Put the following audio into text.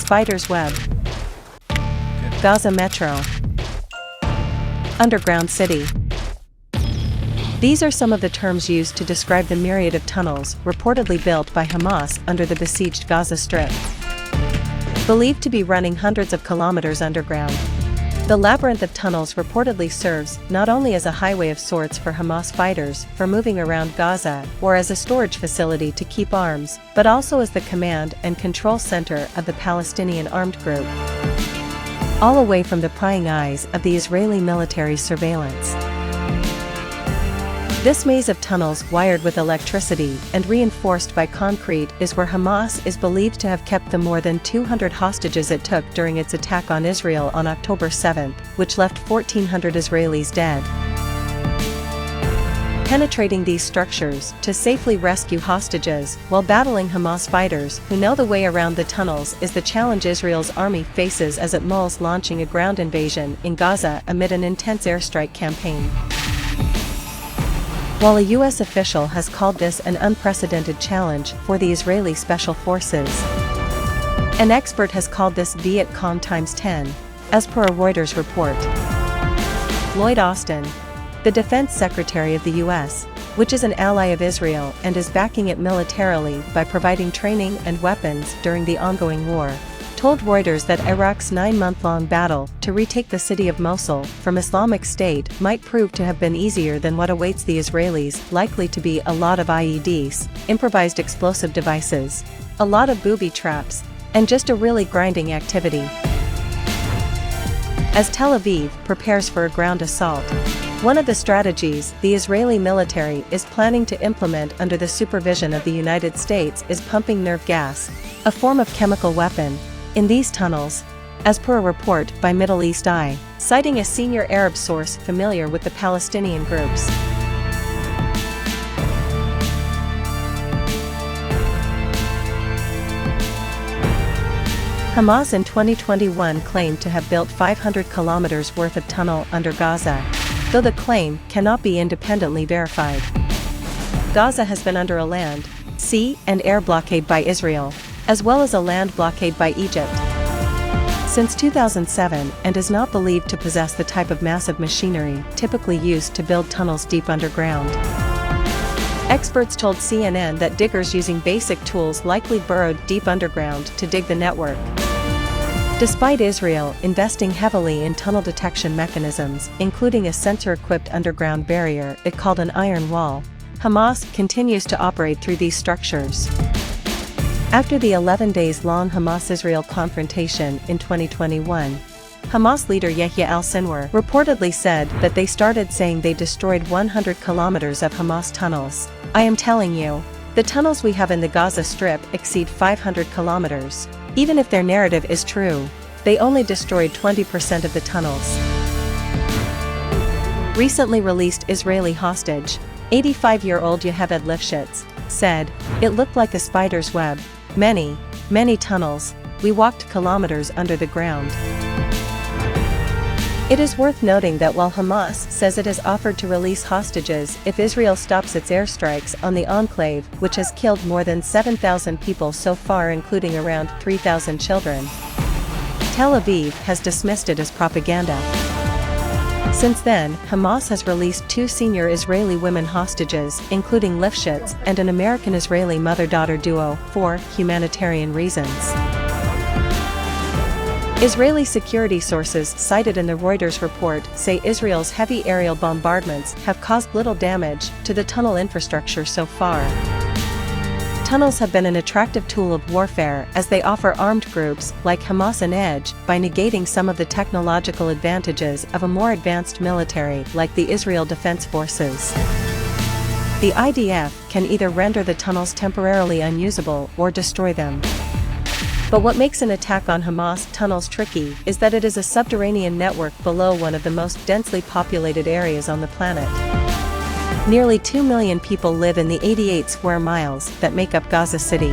Spider's web, Gaza Metro, underground city. These are some of the terms used to describe the myriad of tunnels reportedly built by Hamas under the besieged Gaza Strip. Believed to be running hundreds of kilometers underground, the labyrinth of tunnels reportedly serves not only as a highway of sorts for Hamas fighters for moving around Gaza or as a storage facility to keep arms, but also as the command and control center of the Palestinian armed group, all away from the prying eyes of the Israeli military surveillance. This maze of tunnels wired with electricity and reinforced by concrete is where Hamas is believed to have kept the more than 200 hostages it took during its attack on Israel on October 7, which left 1,400 Israelis dead. Penetrating these structures to safely rescue hostages while battling Hamas fighters who know the way around the tunnels is the challenge Israel's army faces as it mulls launching a ground invasion in Gaza amid an intense airstrike campaign. While a U.S. official has called this an unprecedented challenge for the Israeli Special Forces, an expert has called this Viet Cong times 10, as per a Reuters report. Lloyd Austin, the Defense Secretary of the U.S., which is an ally of Israel and is backing it militarily by providing training and weapons during the ongoing war, told Reuters that Iraq's 9-month-long battle to retake the city of Mosul from Islamic State might prove to have been easier than what awaits the Israelis, likely to be a lot of IEDs, improvised explosive devices, a lot of booby traps, and just a really grinding activity. As Tel Aviv prepares for a ground assault, one of the strategies the Israeli military is planning to implement under the supervision of the United States is pumping nerve gas, a form of chemical weapon, in these tunnels, as per a report by Middle East Eye, citing a senior Arab source familiar with the Palestinian groups. Hamas in 2021 claimed to have built 500 kilometers worth of tunnel under Gaza, though the claim cannot be independently verified. Gaza has been under a land, sea, and air blockade by Israel, as well as a land blockade by Egypt, since 2007 and is not believed to possess the type of massive machinery typically used to build tunnels deep underground. Experts told CNN that diggers using basic tools likely burrowed deep underground to dig the network. Despite Israel investing heavily in tunnel detection mechanisms, including a sensor-equipped underground barrier it called an iron wall, Hamas continues to operate through these structures. After the 11 days-long Hamas-Israel confrontation in 2021, Hamas leader Yahya al-Sinwar reportedly said that they started saying they destroyed 100 kilometers of Hamas tunnels. "I am telling you, the tunnels we have in the Gaza Strip exceed 500 kilometers. Even if their narrative is true, they only destroyed 20% of the tunnels." Recently released Israeli hostage, 85-year-old Yoheved Lifshitz, said, "It looked like a spider's web. Many tunnels. We walked kilometers under the ground." It is worth noting that while Hamas says it has offered to release hostages if Israel stops its airstrikes on the enclave, which has killed more than 7,000 people so far, including around 3,000 children, Tel Aviv has dismissed it as propaganda. Since then, Hamas has released 2 senior Israeli women hostages, including Lifshitz and an American-Israeli mother-daughter duo, for humanitarian reasons. Israeli security sources cited in the Reuters report say Israel's heavy aerial bombardments have caused little damage to the tunnel infrastructure so far. Tunnels have been an attractive tool of warfare as they offer armed groups like Hamas an edge by negating some of the technological advantages of a more advanced military like the Israel Defense Forces. The IDF can either render the tunnels temporarily unusable or destroy them. But what makes an attack on Hamas tunnels tricky is that it is a subterranean network below one of the most densely populated areas on the planet. Nearly 2 million people live in the 88 square miles that make up Gaza City.